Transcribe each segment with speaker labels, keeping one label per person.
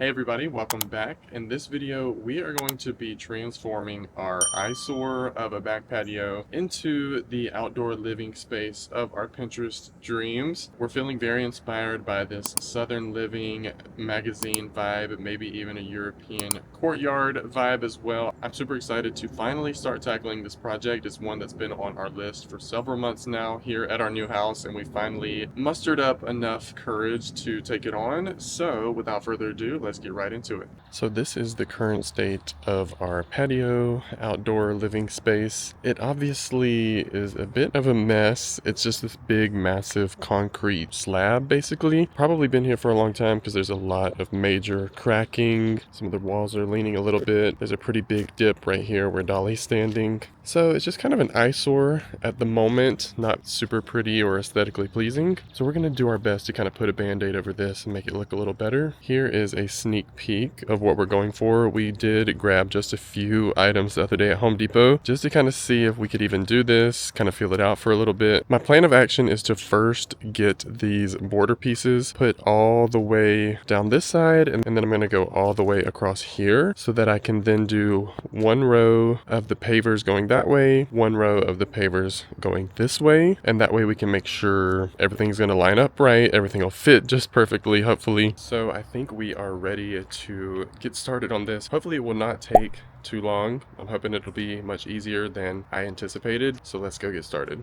Speaker 1: Hey everybody, welcome back. In this video, we are going to be transforming our eyesore of a back patio into the outdoor living space of our Pinterest dreams. We're feeling very inspired by this Southern Living magazine vibe, maybe even a European courtyard vibe as well. I'm super excited to finally start tackling this project. It's one that's been on our list for several months now here at our new house, and we finally mustered up enough courage to take it on. So without further ado, let's get right into it. So this is the current state of our patio outdoor living space. It obviously is a bit of a mess. It's just this big massive concrete slab basically. Probably been here for a long time because there's a lot of major cracking. Some of the walls are leaning a little bit. There's a pretty big dip right here where Dolly's standing. So it's just kind of an eyesore at the moment, not super pretty or aesthetically pleasing. So we're gonna do our best to kind of put a band-aid over this and make it look a little better. Here is a sneak peek of what we're going for. We did grab just a few items the other day at Home Depot just to kind of see if we could even do this, kind of feel it out for a little bit. My plan of action is to first get these border pieces put all the way down this side, and then I'm gonna go all the way across here so that I can then do one row of the pavers going that way, one row of the pavers going this way, and that way we can make sure everything's gonna line up right, everything will fit just perfectly, hopefully. So I think we are ready to get started on this. Hopefully it will not take too long. I'm hoping it'll be much easier than I anticipated, so let's go get started.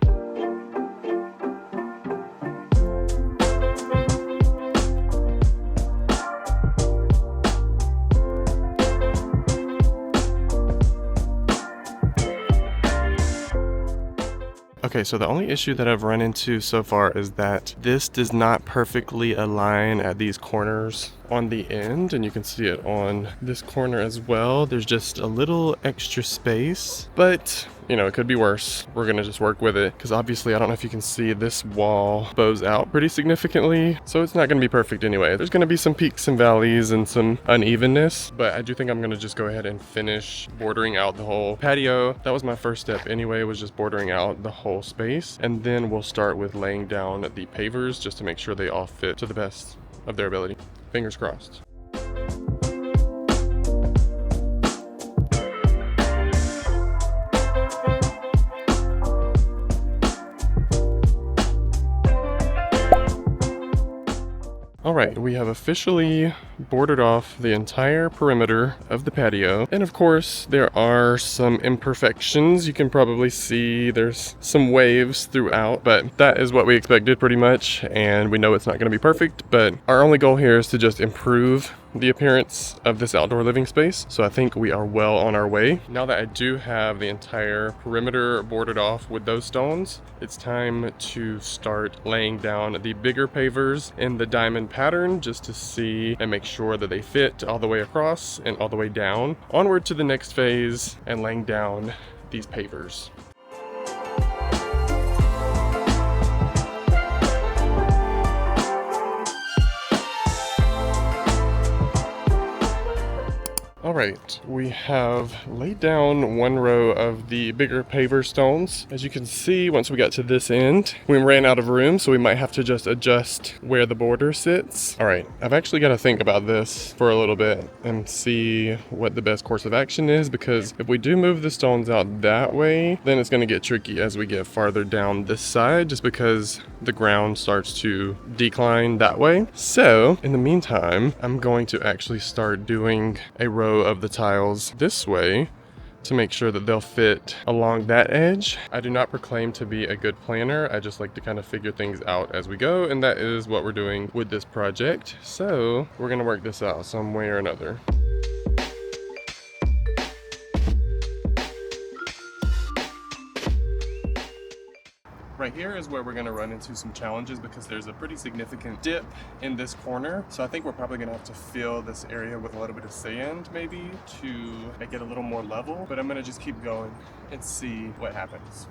Speaker 1: Okay, so the only issue that I've run into so far is that this does not perfectly align at these corners on the end, and you can see it on this corner as well. There's just a little extra space, but you know, it could be worse. We're gonna just work with it because obviously I don't know if you can see this wall bows out pretty significantly, so it's not gonna be perfect anyway. There's gonna be some peaks and valleys and some unevenness, but I do think I'm gonna just go ahead and finish bordering out the whole patio. That was my first step anyway, was just bordering out the whole space, and then we'll start with laying down the pavers just to make sure they all fit to the best of their ability. Fingers crossed. Alright, we have officially boarded off the entire perimeter of the patio. And of course, there are some imperfections. You can probably see there's some waves throughout, but that is what we expected pretty much. And we know it's not going to be perfect, but our only goal here is to just improve the appearance of this outdoor living space. So I think we are well on our way. Now that I do have the entire perimeter boarded off with those stones, it's time to start laying down the bigger pavers in the diamond pattern just to see and make sure that they fit all the way across and all the way down. Onward to the next phase and laying down these pavers. Alright, we have laid down one row of the bigger paver stones. As you can see, once we got to this end, we ran out of room, so we might have to just adjust where the border sits. Alright, I've actually got to think about this for a little bit and see what the best course of action is, because if we do move the stones out that way, then it's going to get tricky as we get farther down this side, just because the ground starts to decline that way. So, in the meantime, I'm going to actually start doing a row of the tiles this way to make sure that they'll fit along that edge. I do not proclaim to be a good planner. I just like to kind of figure things out as we go, and that is what we're doing with this project. So we're gonna work this out some way or another. Right here is where we're going to run into some challenges because there's a pretty significant dip in this corner. So I think we're probably going to have to fill this area with a little bit of sand maybe to make it a little more level. But I'm going to just keep going and see what happens.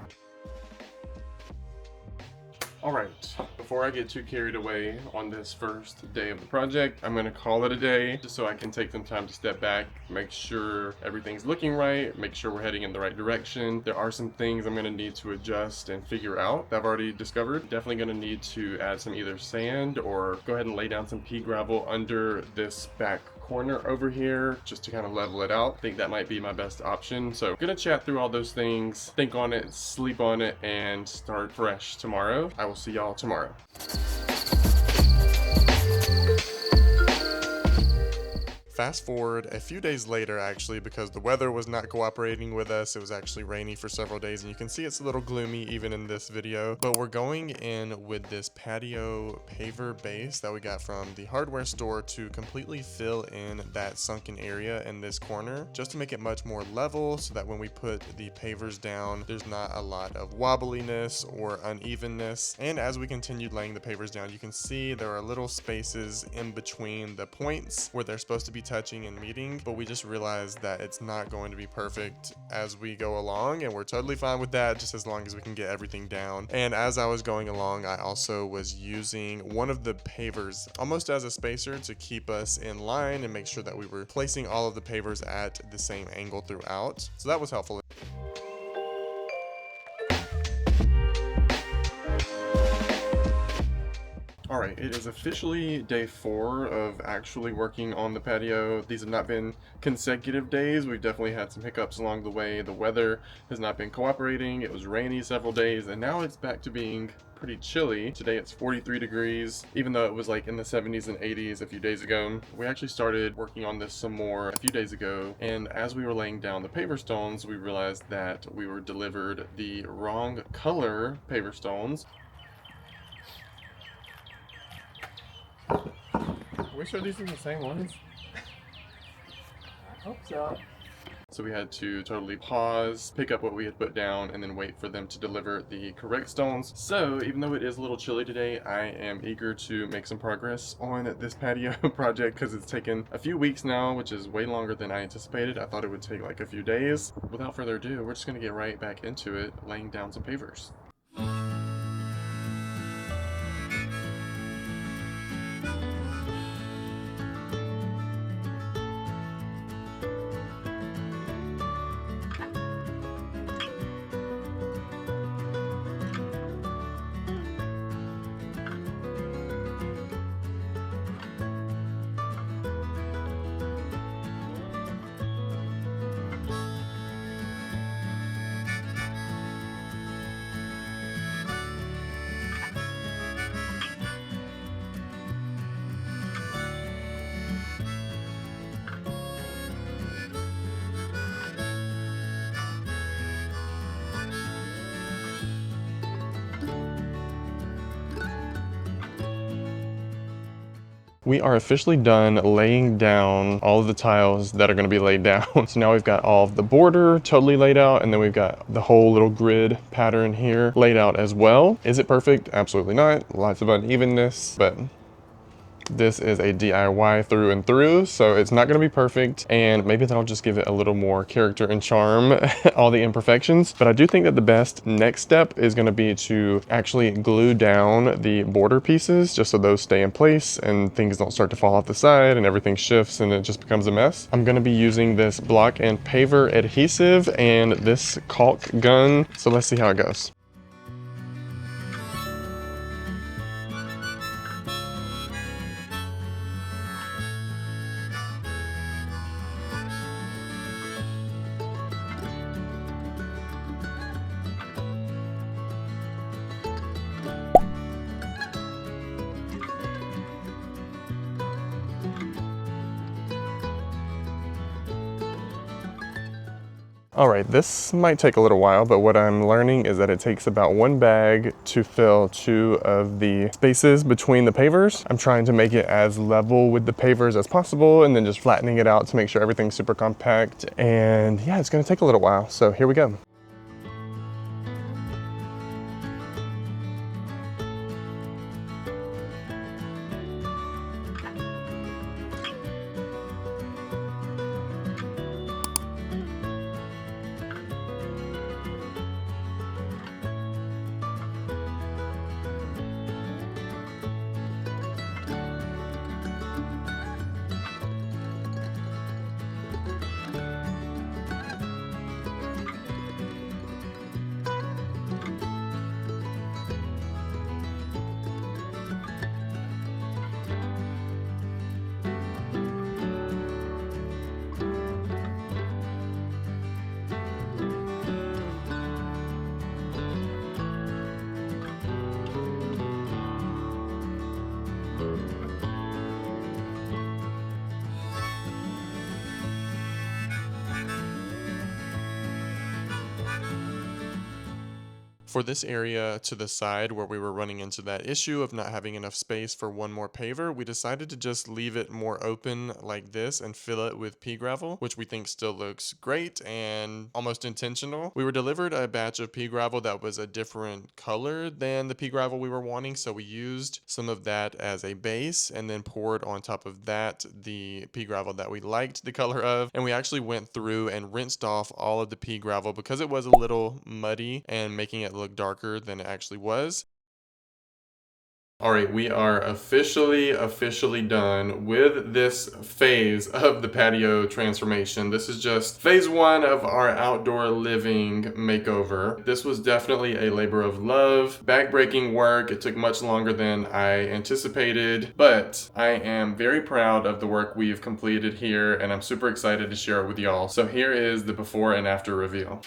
Speaker 1: Alright, before I get too carried away on this first day of the project, I'm going to call it a day just so I can take some time to step back, make sure everything's looking right, make sure we're heading in the right direction. There are some things I'm going to need to adjust and figure out that I've already discovered. Definitely going to need to add some either sand or go ahead and lay down some pea gravel under this back corner over here just to kind of level it out. I think that might be my best option. So I'm gonna chat through all those things, think on it, sleep on it, and start fresh tomorrow. I will see y'all tomorrow. Fast forward a few days later, actually, because the weather was not cooperating with us. It was actually rainy for several days, and you can see it's a little gloomy even in this video. But we're going in with this patio paver base that we got from the hardware store to completely fill in that sunken area in this corner, just to make it much more level so that when we put the pavers down, there's not a lot of wobbliness or unevenness. And as we continued laying the pavers down, you can see there are little spaces in between the points where they're supposed to be touching and meeting, but we just realized that it's not going to be perfect as we go along, and we're totally fine with that just as long as we can get everything down. And as I was going along, I also was using one of the pavers almost as a spacer to keep us in line and make sure that we were placing all of the pavers at the same angle throughout. So that was helpful. Alright, it is officially day 4 of actually working on the patio. These have not been consecutive days. We've definitely had some hiccups along the way. The weather has not been cooperating. It was rainy several days, and now it's back to being pretty chilly. Today it's 43 degrees, even though it was like in the 70s and 80s a few days ago. We actually started working on this some more a few days ago, and as we were laying down the paver stones, we realized that we were delivered the wrong color paver stones. Are we sure these are the same ones?
Speaker 2: I hope so.
Speaker 1: So we had to totally pause, pick up what we had put down, and then wait for them to deliver the correct stones. So even though it is a little chilly today, I am eager to make some progress on this patio project because it's taken a few weeks now, which is way longer than I anticipated. I thought it would take like a few days. Without further ado, we're just gonna get right back into it, laying down some pavers. We are officially done laying down all of the tiles that are going to be laid down. So now we've got all of the border totally laid out, and then we've got the whole little grid pattern here laid out as well. Is it perfect? Absolutely not. Lots of unevenness, but this is a DIY through and through, so it's not going to be perfect, and maybe that'll just give it a little more character and charm, all the imperfections. But I do think that the best next step is going to be to actually glue down the border pieces just so those stay in place and things don't start to fall off the side and everything shifts and it just becomes a mess. I'm going to be using this block and paver adhesive and this caulk gun, so let's see how it goes. All right, this might take a little while, but what I'm learning is that it takes about 1 bag to fill 2 of the spaces between the pavers. I'm trying to make it as level with the pavers as possible and then just flattening it out to make sure everything's super compact. And yeah, it's gonna take a little while, so here we go. For this area to the side where we were running into that issue of not having enough space for one more paver, we decided to just leave it more open like this and fill it with pea gravel, which we think still looks great and almost intentional. We were delivered a batch of pea gravel that was a different color than the pea gravel we were wanting, so we used some of that as a base and then poured on top of that the pea gravel that we liked the color of. And we actually went through and rinsed off all of the pea gravel because it was a little muddy and making it look darker than it actually was. All right, we are officially done with this phase of the patio transformation. This is just phase one of our outdoor living makeover. This was definitely a labor of love, backbreaking work. It took much longer than I anticipated, but I am very proud of the work we've completed here, and I'm super excited to share it with y'all. So here is the before and after reveal.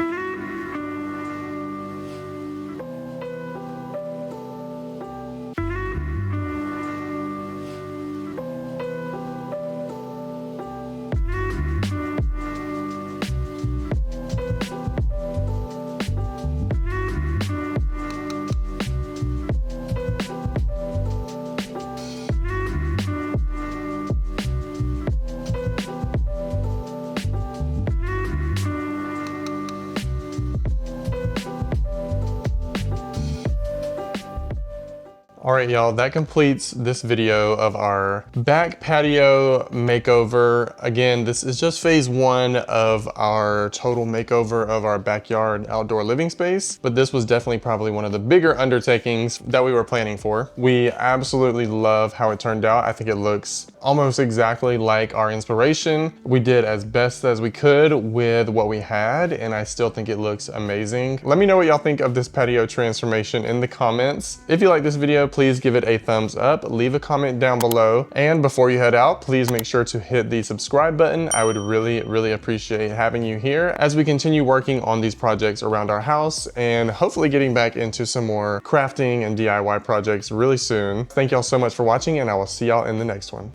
Speaker 1: All right, y'all, that completes this video of our back patio makeover. Again, this is just phase one of our total makeover of our backyard outdoor living space, but this was definitely probably one of the bigger undertakings that we were planning for. We absolutely love how it turned out. I think it looks almost exactly like our inspiration. We did as best as we could with what we had, and I still think it looks amazing. Let me know what y'all think of this patio transformation in the comments. If you like this video, please give it a thumbs up, leave a comment down below, and before you head out, please make sure to hit the subscribe button. I would really appreciate having you here as we continue working on these projects around our house and hopefully getting back into some more crafting and DIY projects really soon. Thank y'all so much for watching, and I will see y'all in the next one.